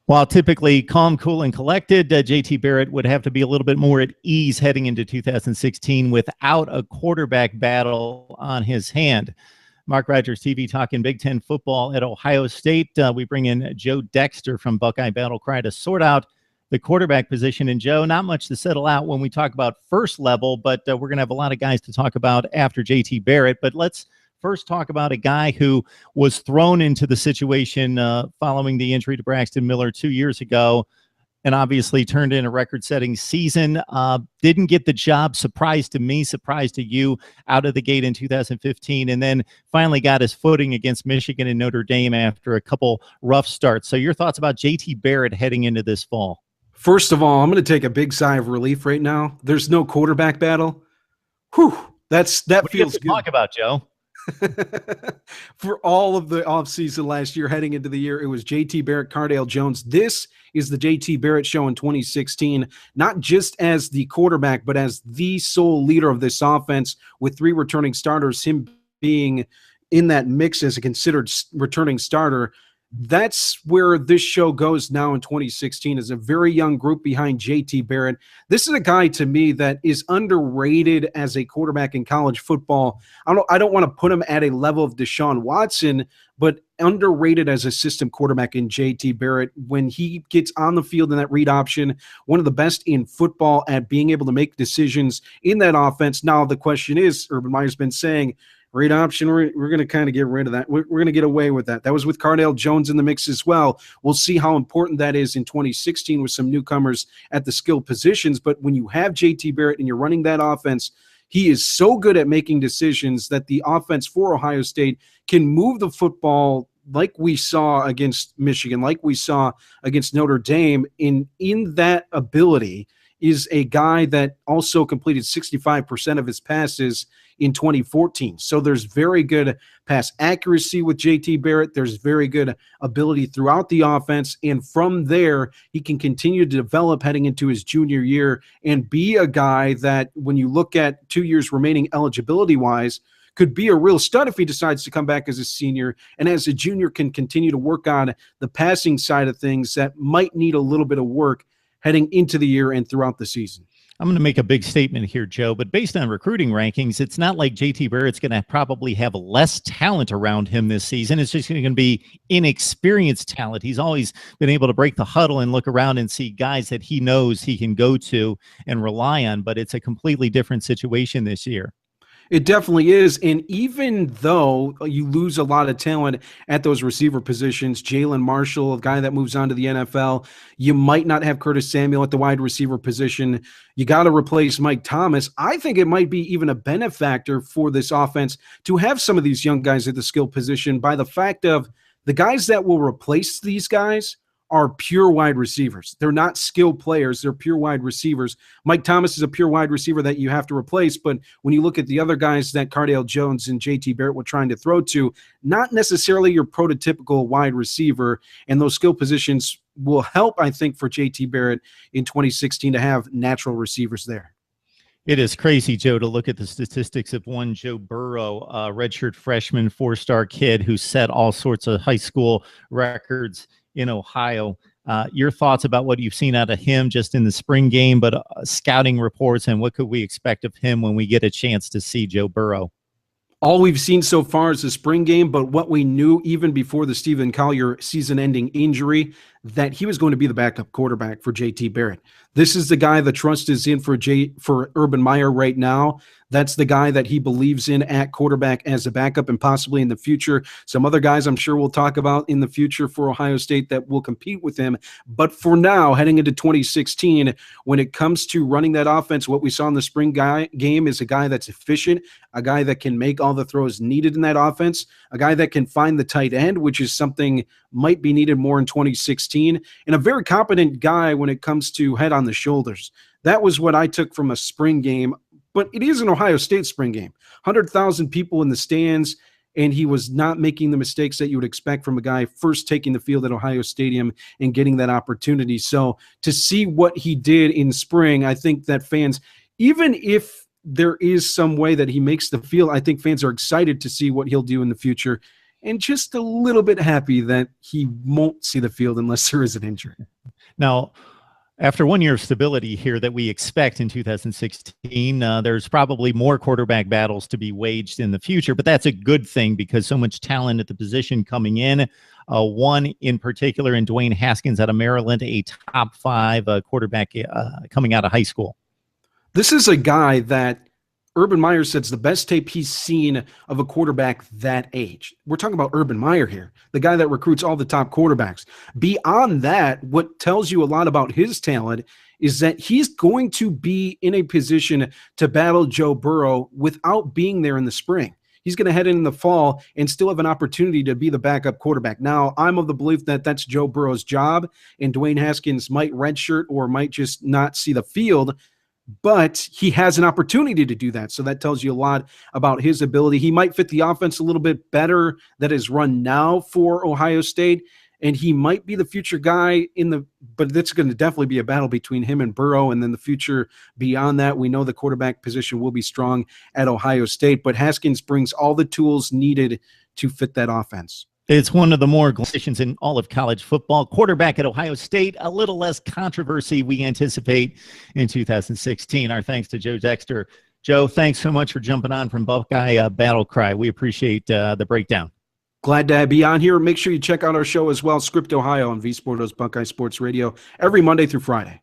While typically calm, cool, and collected, JT Barrett would have to be a little bit more at ease heading into 2016 without a quarterback battle on his hand. Mark Rogers TV talking Big Ten football at Ohio State. We bring in Joe Dexter from Buckeye Battle Cry to sort out the quarterback position. And Joe, not much to settle out when we talk about first level, but we're going to have a lot of guys to talk about after JT Barrett. But let's first talk about a guy who was thrown into the situation following the injury to Braxton Miller 2 years ago, and obviously turned in a record-setting season. Didn't get the job, surprise to me, surprise to you, out of the gate in 2015, and then finally got his footing against Michigan and Notre Dame after a couple rough starts. So your thoughts about JT Barrett heading into this fall? First of all, I'm going to take a big sigh of relief right now. There's no quarterback battle. Whew, that feels good. Talk about, Joe. For all of the offseason last year, heading into the year, it was JT Barrett, Cardale Jones. This is the JT Barrett show in 2016, not just as the quarterback, but as the sole leader of this offense with 3 returning starters, him being in that mix as a considered returning starter. That's where this show goes now in 2016, is a very young group behind JT Barrett. This is a guy to me that is underrated as a quarterback in college football. I don't want to put him at a level of Deshaun Watson, but underrated as a system quarterback in JT Barrett. When he gets on the field in that read option, one of the best in football at being able to make decisions in that offense. Now the question is, Urban Meyer's been saying, read option, we're going to kind of get rid of that. We're going to get away with that. That was with Cardale Jones in the mix as well. We'll see how important that is in 2016 with some newcomers at the skill positions. But when you have JT Barrett and you're running that offense, he is so good at making decisions that the offense for Ohio State can move the football like we saw against Michigan, like we saw against Notre Dame. In that ability is a guy that also completed 65% of his passes in 2014. So there's very good pass accuracy with JT Barrett. There's very good ability throughout the offense. And from there, he can continue to develop heading into his junior year and be a guy that, when you look at 2 years remaining eligibility-wise, could be a real stud if he decides to come back as a senior, and as a junior can continue to work on the passing side of things that might need a little bit of work heading into the year and throughout the season. I'm going to make a big statement here, Joe, but based on recruiting rankings, it's not like JT Barrett's going to probably have less talent around him this season. It's just going to be inexperienced talent. He's always been able to break the huddle and look around and see guys that he knows he can go to and rely on, but it's a completely different situation this year. It definitely is. And even though you lose a lot of talent at those receiver positions, Jalen Marshall, a guy that moves on to the NFL, you might not have Curtis Samuel at the wide receiver position. You got to replace Mike Thomas. I think it might be even a benefactor for this offense to have some of these young guys at the skill position, by the fact of the guys that will replace these guys are pure wide receivers. They're not skilled players. They're pure wide receivers. Mike Thomas is a pure wide receiver that you have to replace, but when you look at the other guys that Cardale Jones and JT Barrett were trying to throw to, not necessarily your prototypical wide receiver, and those skill positions will help, I think, for JT Barrett in 2016 to have natural receivers there. It is crazy, Joe, to look at the statistics of one Joe Burrow, a redshirt freshman, 4-star kid who set all sorts of high school records in Ohio. Your thoughts about what you've seen out of him just in the spring game, but scouting reports, and what could we expect of him when we get a chance to see Joe Burrow? All we've seen so far is the spring game, but what we knew even before the Stephen Collier season-ending injury, that he was going to be the backup quarterback for JT Barrett. This is the guy the trust is in for Urban Meyer right now. That's the guy that he believes in at quarterback as a backup, and possibly in the future some other guys I'm sure we'll talk about in the future for Ohio State that will compete with him. But for now, heading into 2016, when it comes to running that offense, what we saw in the spring game is a guy that's efficient, a guy that can make all the throws needed in that offense, a guy that can find the tight end, which is something might be needed more in 2016, and a very competent guy when it comes to head on the shoulders. That was what I took from a spring game. But it is an Ohio State spring game. 100,000 people in the stands, and he was not making the mistakes that you would expect from a guy first taking the field at Ohio Stadium and getting that opportunity. So to see what he did in spring, I think that fans, even if there is some way that he makes the field, I think fans are excited to see what he'll do in the future. and just a little bit happy that he won't see the field unless there is an injury. Now, after 1 year of stability here that we expect in 2016, there's probably more quarterback battles to be waged in the future, but that's a good thing because so much talent at the position coming in. One in particular in Dwayne Haskins out of Maryland, a top 5 quarterback coming out of high school. This is a guy that Urban Meyer says the best tape he's seen of a quarterback that age. We're talking about Urban Meyer here, the guy that recruits all the top quarterbacks. Beyond that, what tells you a lot about his talent is that he's going to be in a position to battle Joe Burrow without being there in the spring. He's going to head in the fall and still have an opportunity to be the backup quarterback. Now, I'm of the belief that that's Joe Burrow's job, and Dwayne Haskins might redshirt or might just not see the field, but he has an opportunity to do that. So that tells you a lot about his ability. He might fit the offense a little bit better that is run now for Ohio State, and he might be the future guy but that's going to definitely be a battle between him and Burrow. And then the future beyond that, we know the quarterback position will be strong at Ohio State, but Haskins brings all the tools needed to fit that offense. It's one of the more positions in all of college football. Quarterback at Ohio State, a little less controversy we anticipate in 2016. Our thanks to Joe Dexter. Joe, thanks so much for jumping on from Buckeye Battle Cry. We appreciate the breakdown. Glad to be on here. Make sure you check out our show as well, Script Ohio on V Sportos Buckeye Sports Radio, every Monday through Friday.